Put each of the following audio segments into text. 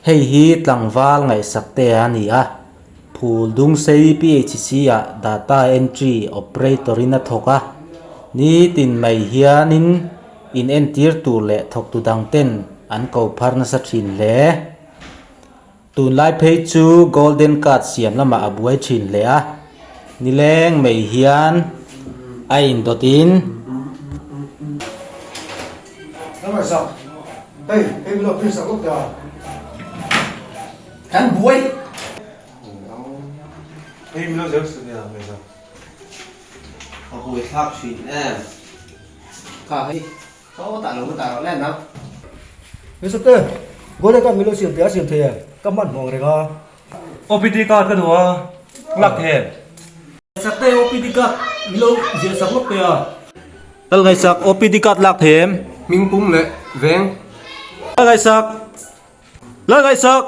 hei hi tlangwal ngai sakte ani a phul dung sei PHC a data entry operator in a thoka ni tin mai hianin in entir tur le thok tu dang ten an ko pharna sa thin le tun lai phei chu golden card siam lama abuai thin le a ni leng mai hian a in dotin Làm sao? Hey, em lo pin sao lúc đó? Cán bụi. Em lo giấc sự nào vậy sao? Họ bùi tháp chuyện em. Cả hay có tạ lỗ lên lắm. Bây giờ thế, bố đây con mình lo xiêm thế, các bạn mong rồi co. OPT card cái đó lạc thèm. sakte OPD card lo je sak lok te a tal ngai sak OPD card lak them Mình cũng lệ, vén. la ngai sak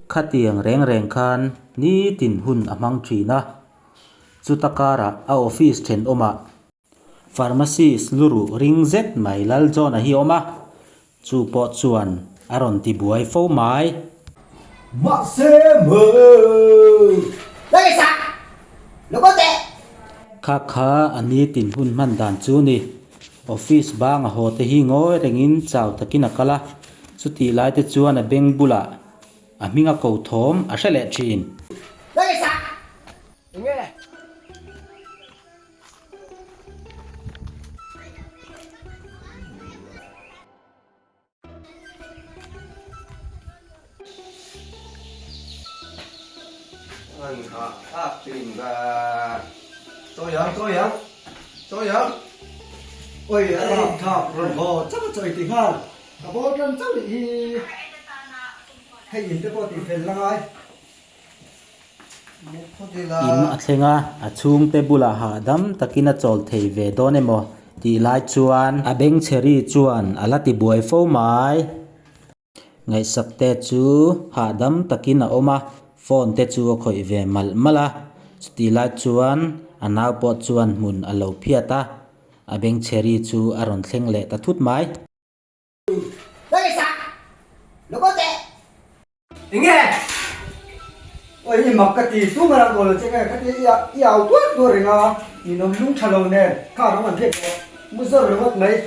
khatiang reng reng khan ni tin hun amang thina chutakara a office then oma pharmacy luru ring z mai lal zone a hi oma chu po chuan aron ti buai fo mai Mà xe mơ. Đây sao? Nó có tệ. kha kha ani tin hun man dan chu ni office bang a ho te hi ngoi rengin chaw takin akala chuti lai te chuan a beng bula a minga ko thom a hrele thin Đây sao? Nghe này. Anh họ tháp chuyện và tôi giống. Ôi, anh thọ rồi bò chắc là trời tình ha. Cả bò chân chắc là y hay nhìn tới bò thì phải lại. in a thlenga a chung te bula ha dam takina chol thei ve don emo ti lai chuan a beng cheri chuan ala ti buai fo mai ngai sak te chu ha dam takina oma phone te chu khoi ve mal mala ti lai chuan anaw po chuan mun alo phiata a beng cheri chu aron thleng le ta thut mai Đây sao? Nó có tệ. Nghe. Ôi, nhưng mà cái gì tú mà làm gọi là cái gì ảo tuốt rồi ngà. Nhìn nó lung thà lâu nè. Cả nó mà biết. Mới giờ rồi mất mấy.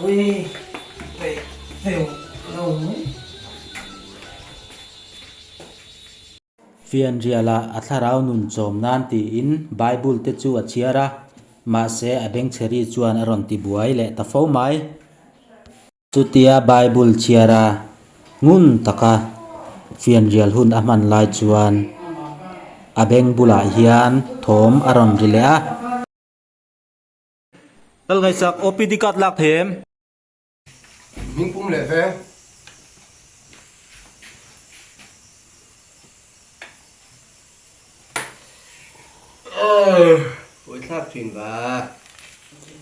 Ôi, vậy đều rồi. fian riala atharau nun chom nan ti in bible te chu achiara ma se abeng cheri chuan aron ti buai le ta fo mai chutia bible chiara ngun taka fian rial hun aman lai chuan abeng bula hian thom aron rile a tal ngai sak OPD card lak them Mình cũng lệ về. Bùi tháp chuyện và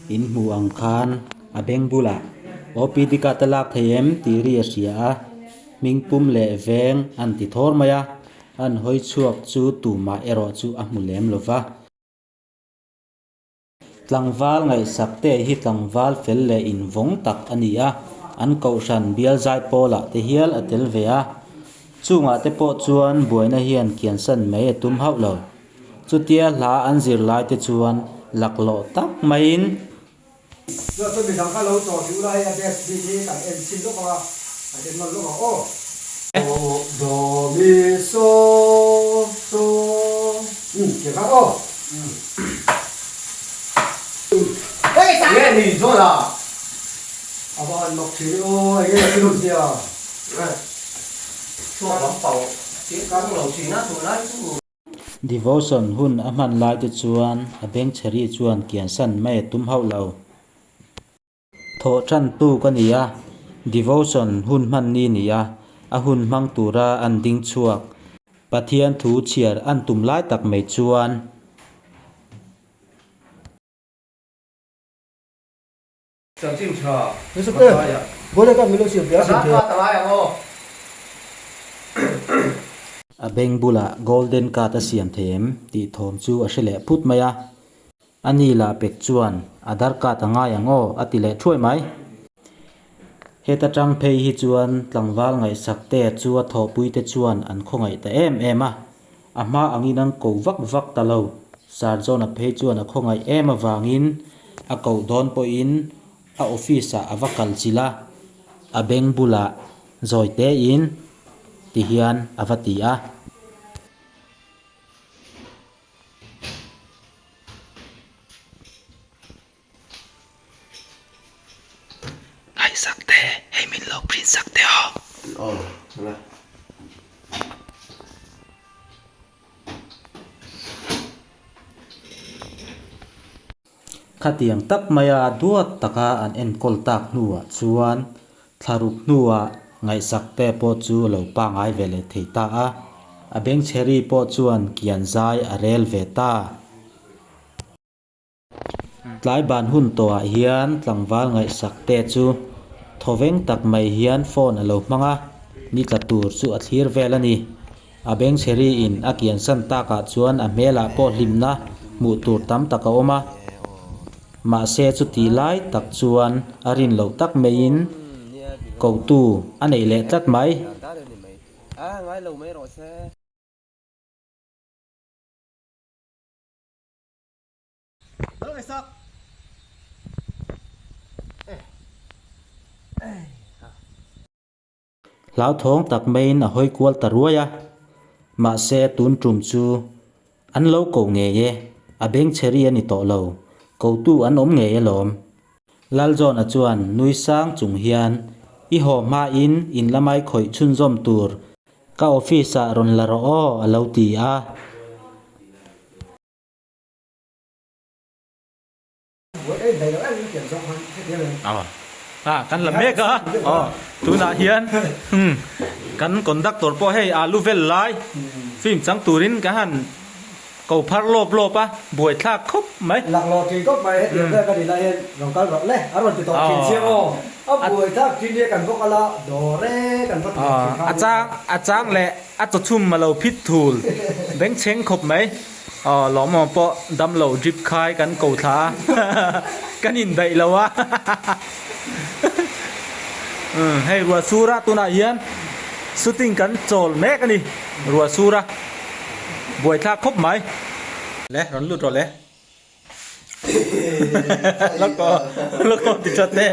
in muang khan abeng bula OPD card lak them ti ri asia ming pum le veng an ti thor maya an hoi chuak chu tu ma ero chu a mulem lova tlangwal ngai sakte hi tlangwal fel le in vong tak ania an ko shan bial zai pola te hial atel vea chunga te po chuan buaina hian kian san mai tum hau lo chutia hla an zir lai te chuan laklo tak main Giờ tôi bị thằng cá lâu trò chú đây à đẹp vì thế cả em xin lúc mà em nói lúc mà ô do mi so kiểu khác ô đây sao nghe thì rồi là à bọn mọc chỉ ô anh ấy làm gì à cho bóng bầu tiếng cá lẩu chỉ nó thôi đấy devotion hun aman lai te chuan abeng cheri chuan kian san mai tum hau lo tho chan tu kania devotion hun man ni nia a hun mang tura an ding chuak pathian thu chiar an tum lai tak mai chuan chẳng chim chờ Thế sao thế? Bố đây con mình lo xiêm thế. ta lại à ô abeng bula golden card siam them ti thom chu a hrele phut maya ani la pek chuan adar card anga yango atile throi mai heta tang phei hi chuan tlangwal ngai sak te chu a tho pui te chuan an khongai ta em a ama angin ang ko vak vak ta lo sarjon a phei chuan a khongai em awangin a ko don po in a office a avakal chila a bank bula zoi te in ti hian avati a ai sak te hei min lo print sak te ho nè khatiang tak maya duat taka an en kol tak nuwa chuan tharuk nuwa ngai sak te po chu lo pa ngai vele theita a beng cheri po chuan kian zai a rel ve ta tlai ban hun to a hian tlangwal ngai sak te chu thoveng tak mai hian phone alo manga ni tlatur chu a thlir vel ani a beng cheri in a kian san ta ka chuan a mela po hlimna mu tur tam taka oma ma se chu ti lai tak chuan a rin lo tak mein ko tu a nei le tlat mai ngay lâu mấy rồi xe lao thong tak mein a hoi kwal taruaya ma se tun trum chu an lo ko nge ye a beng cheri ani to lo ko tu an om nge ye lom lal zon a chuan nui sang chung hian i ho ma in lamai khoi chun zom tur ka office a ron la ro o alo ti a kan la mek a tu na hian kan conductor po hei alu vel lai film chang turin ka han ko phar lop lop a boi thak khop mai lạc lò thì có bài hết được cái gì này lòng cái vật lẽ ở rồi thì tao kiếm chiêu ô buổi thác chuyên đi cần có cái là đồ rê cần có a chang le a to chum ma lo phit thul beng cheng khop mai lo mo po dam lo drip khai kan ko tha kan in dai lo wa hei ruwa sura tu na hian shooting kan chol mek ani ruwa sura buổi thác khop mai le ron lut ro le loko ti chate